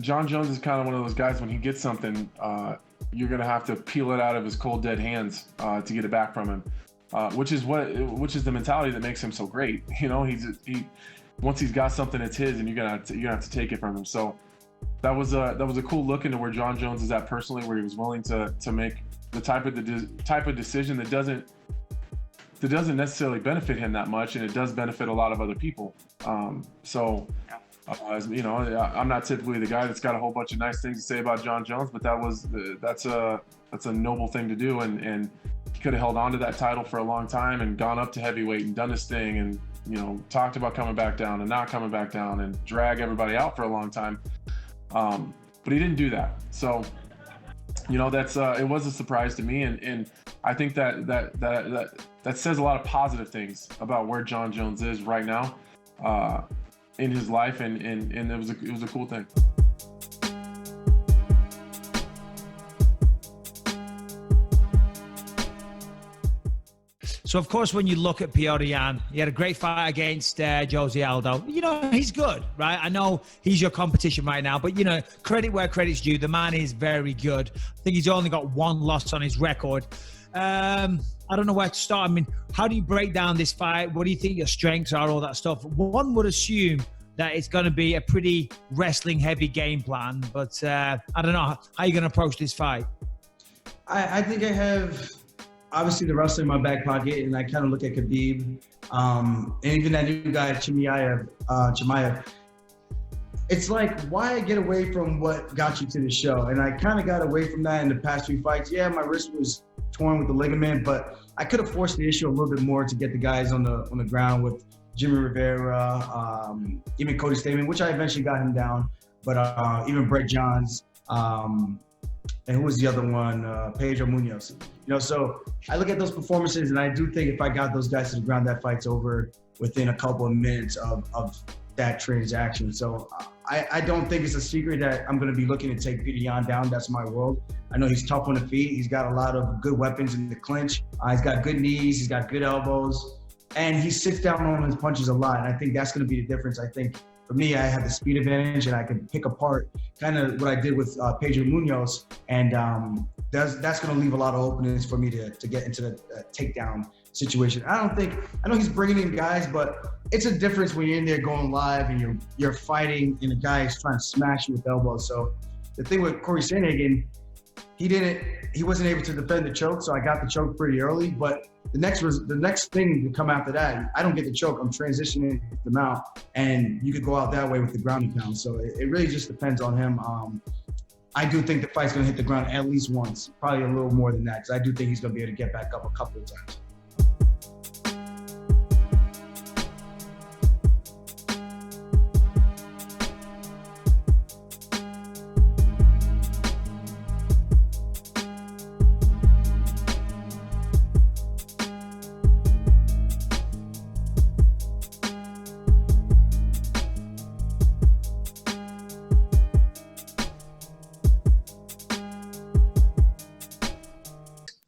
John Jones is kind of one of those guys, when he gets something, you're going to have to peel it out of his cold, dead hands to get it back from him, which is the mentality that makes him so great. Once he's got something, it's his, and you're gonna have to take it from him. So that was a cool look into where John Jones is at personally, where he was willing to make the type of decision that doesn't necessarily benefit him that much, and it does benefit a lot of other people. As you know, I'm not typically the guy that's got a whole bunch of nice things to say about John Jones, but that's a noble thing to do, and he could have held on to that title for a long time and gone up to heavyweight and done his thing, and talked about coming back down and not coming back down and drag everybody out for a long time. But he didn't do that. So, that's it was a surprise to me, and I think that says a lot of positive things about where John Jones is right now in his life, and it was a cool thing. So, of course, when you look at Petr Yan, he had a great fight against Jose Aldo. He's good, right? I know he's your competition right now, but, credit where credit's due. The man is very good. I think he's only got one loss on his record. I don't know where to start. I mean, how do you break down this fight? What do you think your strengths are, all that stuff? One would assume that it's going to be a pretty wrestling-heavy game plan, but I don't know. How are you going to approach this fight? I think I have... obviously the wrestling in my back pocket, and I kind of look at Khabib, and even that new guy, Chimaev. It's like, why get away from what got you to the show? And I kind of got away from that in the past few fights. Yeah, my wrist was torn with the ligament, but I could have forced the issue a little bit more to get the guys on the ground with Jimmy Rivera, even Cody Stamen, which I eventually got him down, but even Brett Johns, and who was the other one? Pedro Munoz. So I look at those performances, and I do think if I got those guys to the ground, that fight's over within a couple of minutes of that transaction. So I don't think it's a secret that I'm going to be looking to take Petr Yan down. That's my world. I know he's tough on the feet. He's got a lot of good weapons in the clinch. He's got good knees. He's got good elbows. And he sits down on his punches a lot. And I think that's going to be the difference. I think for me, I have the speed advantage, and I can pick apart kind of what I did with Pedro Munoz, and that's going to leave a lot of openings for me to get into the takedown situation. I know he's bringing in guys, but it's a difference when you're in there going live and you're fighting, and a guy is trying to smash you with elbows. So the thing with Corey Sandhagen, he wasn't able to defend the choke, so I got the choke pretty early. But the next thing to come after that, I don't get the choke. I'm transitioning the mount, and you could go out that way with the ground and pound. So it really just depends on him. I do think the fight's going to hit the ground at least once, probably a little more than that, because I do think he's going to be able to get back up a couple of times.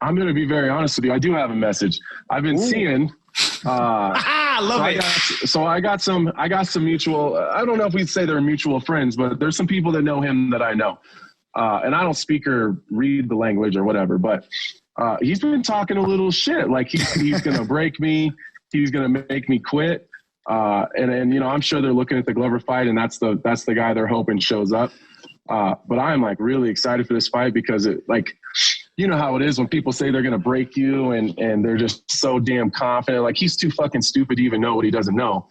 I'm going to be very honest with you. I do have a message. I've been seeing. Love it. I got some mutual. I don't know if we'd say they're mutual friends, but there's some people that know him that I know, and I don't speak or read the language or whatever. But he's been talking a little shit. Like he's going to break me. He's going to make me quit. And I'm sure they're looking at the Glover fight, and that's the guy they're hoping shows up. But I'm like really excited for this fight because it you know how it is when people say they're going to break you and they're just so damn confident. Like, he's too fucking stupid to even know what he doesn't know.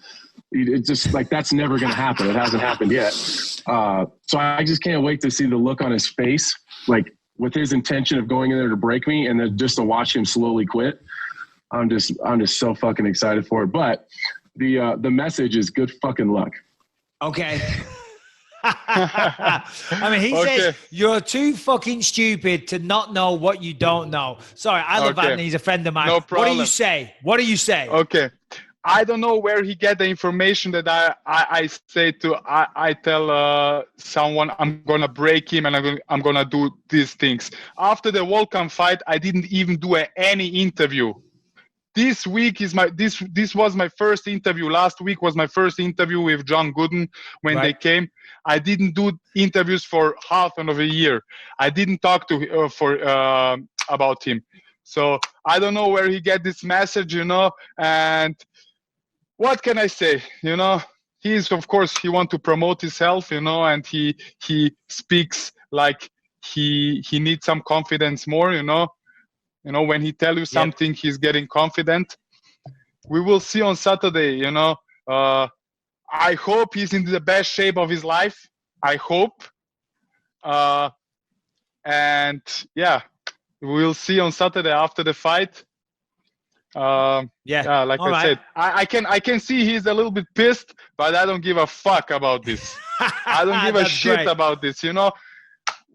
It's just like, that's never going to happen. It hasn't happened yet. So I just can't wait to see the look on his face, like with his intention of going in there to break me and then just to watch him slowly quit. I'm just so fucking excited for it. But the message is good fucking luck. Okay. I mean, he says you're too fucking stupid to not know what you don't know. Sorry, I love Anthony. He's a friend of mine. No problem. What do you say? Okay. I don't know where he get the information that I tell someone I'm gonna break him and I'm gonna do these things. After the Volkan fight, I didn't even do any interview. this week is this was my first interview. Last week was my first interview with John Gooden when they came. I didn't do interviews for half of a year. I didn't talk to about him. So I don't know where he get this message, and what can I say? He's, of course, he want to promote himself, and he speaks like he needs some confidence more, when he tell you something, he's getting confident. We will see on Saturday, I hope he's in the best shape of his life. I hope. And yeah, we'll see on Saturday after the fight. Like I said, I can see he's a little bit pissed, but I don't give a fuck about this. I don't give a shit about this,